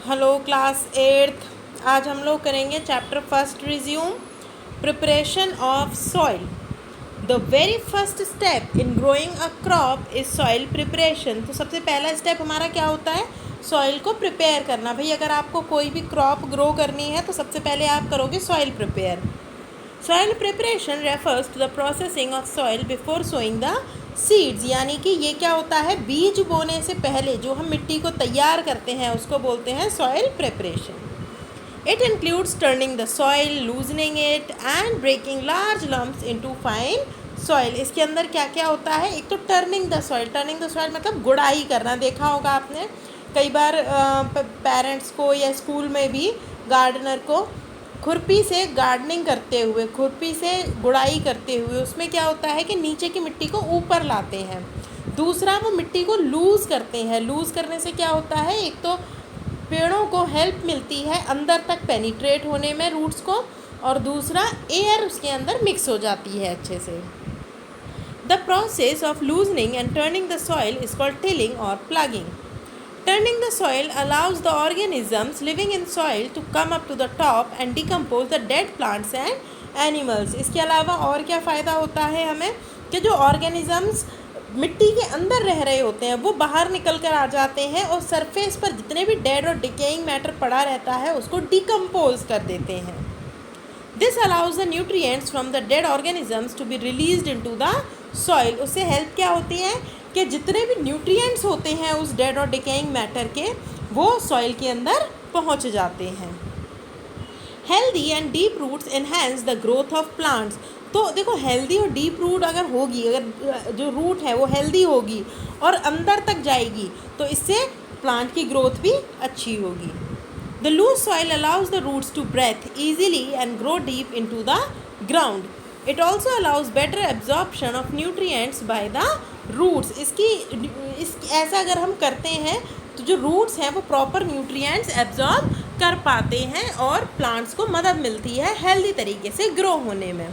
Hello class eighth. आज हम लोग करेंगे chapter first resume preparation of soil. The very first step in growing a crop is soil preparation. तो सबसे पहला स्टेप हमारा क्या होता है? सॉइल को प्रिपेयर करना। भाई अगर आपको कोई भी क्रॉप ग्रो करनी है तो सबसे पहले आप करोगे soil prepare. Soil preparation refers to the processing of soil before sowing the seeds, यानी कि ये क्या होता है, बीज बोने से पहले जो हम मिट्टी को तैयार करते हैं उसको बोलते हैं soil preparation. It includes turning the soil, loosening it and breaking large lumps into fine soil. इसके अंदर क्या क्या होता है? एक तो टर्निंग द सॉइल मतलब गुड़ाई करना। देखा होगा आपने कई बार पेरेंट्स को या स्कूल में भी गार्डनर को खुरपी से गार्डनिंग करते हुए, खुरपी से गुड़ाई करते हुए उसमें क्या होता है कि नीचे की मिट्टी को ऊपर लाते हैं। दूसरा, वो मिट्टी को लूज़ करते हैं। लूज़ करने से क्या होता है, एक तो पेड़ों को हेल्प मिलती है अंदर तक पेनिट्रेट होने में रूट्स को, और दूसरा एयर उसके अंदर मिक्स हो जाती है अच्छे से। The process of loosening and turning the soil is called tilling और plugging. Turning the soil allows the organisms living in soil to come up to the top and decompose the dead plants and animals. इसके अलावा और क्या फ़ायदा होता है हमें कि जो ऑर्गेनिजम्स मिट्टी के अंदर रह रहे होते हैं वो बाहर निकल कर आ जाते हैं और सरफेस पर जितने भी डेड और डिकेइंग मैटर पड़ा रहता है उसको डिकम्पोज कर देते हैं. This allows the nutrients from the dead organisms to be released into the soil. उससे हेल्प क्या होती है कि जितने भी न्यूट्रिएंट्स होते हैं उस डेड और डिकेइंग मैटर के, वो सॉइल के अंदर पहुंच जाते हैं. Healthy and deep roots enhance the growth of plants. तो देखो, हेल्दी और डीप रूट अगर होगी, अगर जो रूट है वो हेल्दी होगी और अंदर तक जाएगी तो इससे प्लांट की ग्रोथ भी अच्छी होगी. The loose soil allows the roots to breathe easily and grow deep into the ground. It also allows better absorption of nutrients by the roots. ऐसा अगर हम करते हैं तो जो roots हैं वो proper nutrients absorb कर पाते हैं और plants को मदद मिलती है healthy तरीके से grow होने में.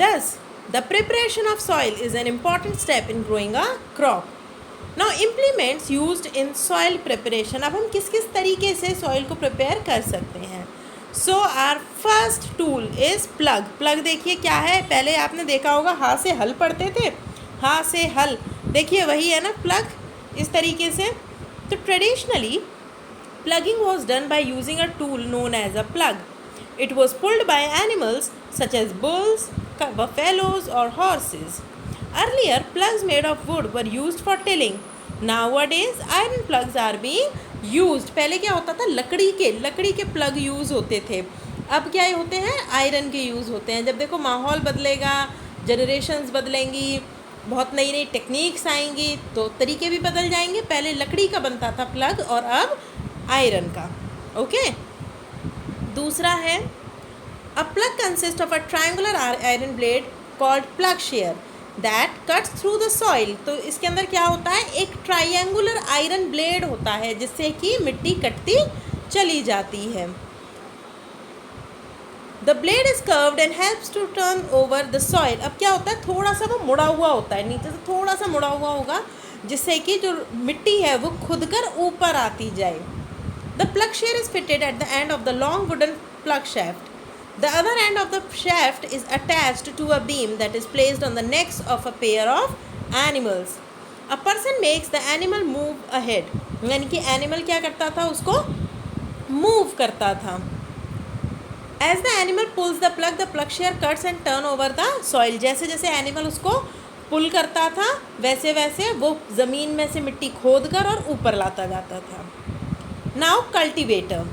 Thus, the preparation of soil is an important step in growing a crop. Now implements used in soil preparation. अब हम किस किस तरीके से सॉइल को प्रिपेयर कर सकते हैं. So our first tool is plug. Plug देखिए क्या है, पहले आपने देखा होगा हाथ से हल पढ़ते थे, हाथ से हल, देखिए वही है ना प्लग, इस तरीके से. तो traditionally plugging was done by using a tool known as a plug. It was pulled by animals such as bulls, buffaloes or horses. Earlier, plugs made of wood were used for tilling. Nowadays, iron plugs are being used. पहले क्या होता था, लकड़ी के plug use होते थे. अब क्या होते हैं, आयरन के यूज़ होते हैं. जब देखो माहौल बदलेगा, जनरेशन्स बदलेंगी, बहुत नई नई टेक्निक्स आएंगी तो तरीके भी बदल जाएंगे. पहले लकड़ी का बनता था प्लग और अब आयरन का. ओके. दूसरा है, a plug consist of a triangular iron blade called plug share that cuts through the soil. तो इसके अंदर क्या होता है, एक ट्रायंगुलर आयरन ब्लेड होता है जिससे कि मिट्टी कटती चली जाती है. The blade is curved and helps to turn over the soil. अब क्या होता है, थोड़ा सा वो मुड़ा हुआ होता है, नीचे से थोड़ा सा मुड़ा हुआ होगा जिससे कि जो मिट्टी है वो खुद कर ऊपर आती जाए. The plug share is fitted at the end of the long wooden plug shaft. The other end of the shaft is attached to a beam that is placed on the necks of a pair of animals. A person makes the animal move ahead. यानी कि animal क्या करता था, उसको move करता था. As the animal pulls the plug shear cuts and turn over the soil. जैसे जैसे एनिमल उसको पुल करता था वैसे वैसे वो ज़मीन में से मिट्टी खोद कर और ऊपर लाता जाता था. Now cultivator.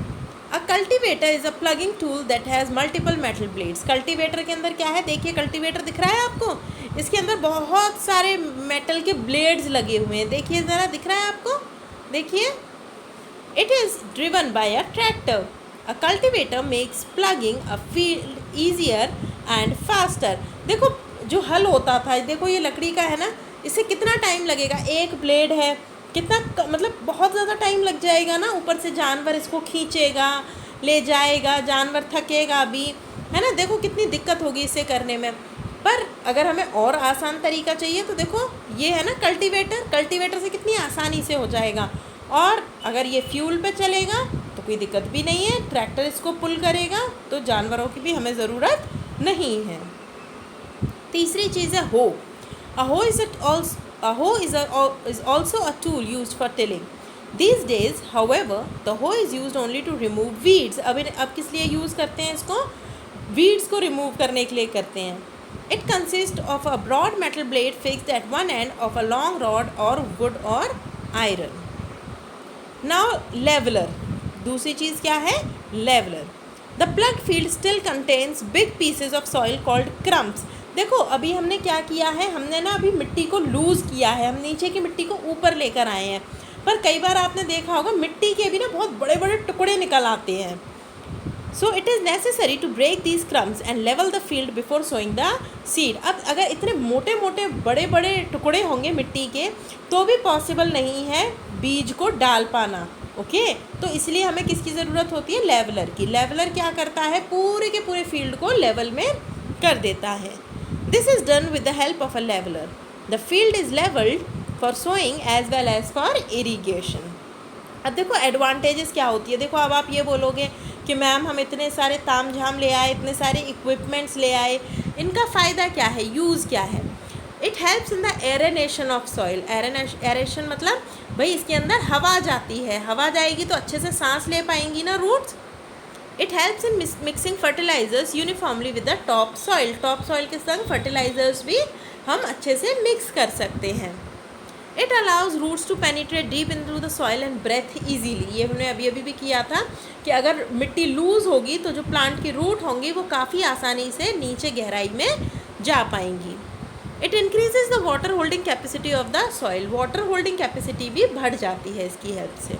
A cultivator is a plugging tool that has multiple metal blades. Cultivator के अंदर क्या है, देखिए कल्टीवेटर दिख रहा है आपको, इसके अंदर बहुत सारे मेटल के ब्लेड्स लगे हुए हैं. देखिए ज़रा, दिख रहा है आपको, देखिए. It is driven by a tractor. A cultivator makes plugging a field easier and faster. देखो जो हल होता था, देखो ये लकड़ी का है ना, इससे कितना टाइम लगेगा, एक ब्लेड है, कितना मतलब बहुत ज़्यादा टाइम लग जाएगा ना. ऊपर से जानवर इसको खींचेगा, ले जाएगा, जानवर थकेगा भी, है ना. देखो कितनी दिक्कत होगी इसे करने में. पर अगर हमें और आसान तरीका चाहिए तो देखो ये है ना कल्टीवेटर से कितनी आसानी से हो जाएगा. और अगर ये फ्यूल पे चलेगा तो कोई दिक्कत भी नहीं है, ट्रैक्टर इसको पुल करेगा, तो जानवरों की भी हमें ज़रूरत नहीं है। तीसरी चीज़ है हो। A hoe is also a tool used for tilling. These days, however, the hoe is used only to remove weeds. अब किस लिए यूज़ करते हैं इसको? वीड्स को रिमूव करने के लिए करते हैं। It consists of a broad metal blade fixed at one end of a long rod or wood or iron. Now leveler. दूसरी चीज़ क्या है? Leveler. The plugged field still contains big pieces of soil called crumbs. देखो अभी हमने क्या किया है, हमने ना अभी मिट्टी को लूज़ किया है, हम नीचे की मिट्टी को ऊपर लेकर आए हैं। पर कई बार आपने देखा होगा मिट्टी के भी ना बहुत बड़े बड़े टुकड़े निकल आते हैं। So it is necessary to break these crumbs and level the field before sowing the seed. अब अगर इतने मोटे मोटे बड़े बड़े टुकड़े होंगे मिट्टी के तो भी पॉसिबल नहीं है बीज को डाल पाना। ओके तो इसलिए हमें किसकी ज़रूरत होती है? लेवलर की। लेवलर क्या करता है? पूरे के पूरे फील्ड को लेवल में कर देता है। This is done with the help of a leveler. The field is leveled for sowing as well as for irrigation. अब देखो एडवांटेजेस क्या होती है। देखो अब आप ये बोलोगे कि मैम हम इतने सारे ताम झाम ले आए, इतने सारे इक्विपमेंट्स ले आए, इनका फ़ायदा क्या है, यूज़ क्या है? It helps in the aeration of soil. Aeration मतलब भाई इसके अंदर हवा जाती है, हवा जाएगी तो अच्छे से सांस ले पाएंगी ना roots. It helps in mixing fertilizers uniformly with the top soil. Top soil के संग फर्टिलाइजर्स भी हम अच्छे से मिक्स कर सकते हैं। It allows roots to penetrate deep into the soil and breathe easily. ये हमने अभी भी किया था कि अगर मिट्टी लूज़ होगी तो जो प्लांट की रूट होंगी वो काफ़ी आसानी से नीचे गहराई में जा पाएंगी। It increases the water holding capacity of the soil. Water holding capacity भी बढ़ जाती है इसकी हेल्प से।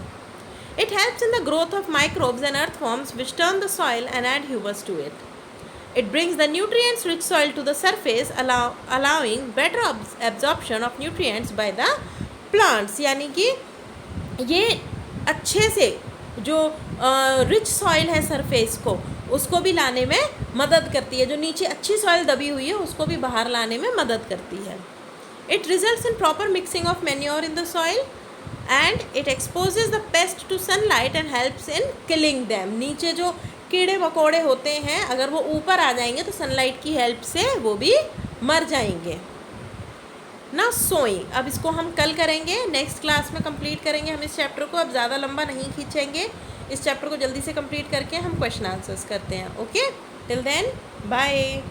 It helps in the growth of microbes and earthworms which turn the soil and add humus to it. It brings the nutrients-rich soil to the surface, allowing better absorption of nutrients by the plants. यानी कि ये अच्छे से जो rich soil है surface को उसको भी लाने में मदद करती है, जो नीचे अच्छी सॉइल दबी हुई है उसको भी बाहर लाने में मदद करती है। It results in proper mixing of manure in the soil. And it exposes the pest to sunlight and helps in killing them. नीचे जो कीड़े मकोड़े होते हैं अगर वो ऊपर आ जाएंगे तो सनलाइट की हेल्प से वो भी मर जाएंगे ना। सोइंग अब इसको हम कल करेंगे, नेक्स्ट क्लास में कंप्लीट करेंगे हम इस चैप्टर को। अब ज़्यादा लंबा नहीं खींचेंगे, इस चैप्टर को जल्दी से कंप्लीट करके हम क्वेश्चन आंसर्स करते हैं। Okay till then bye.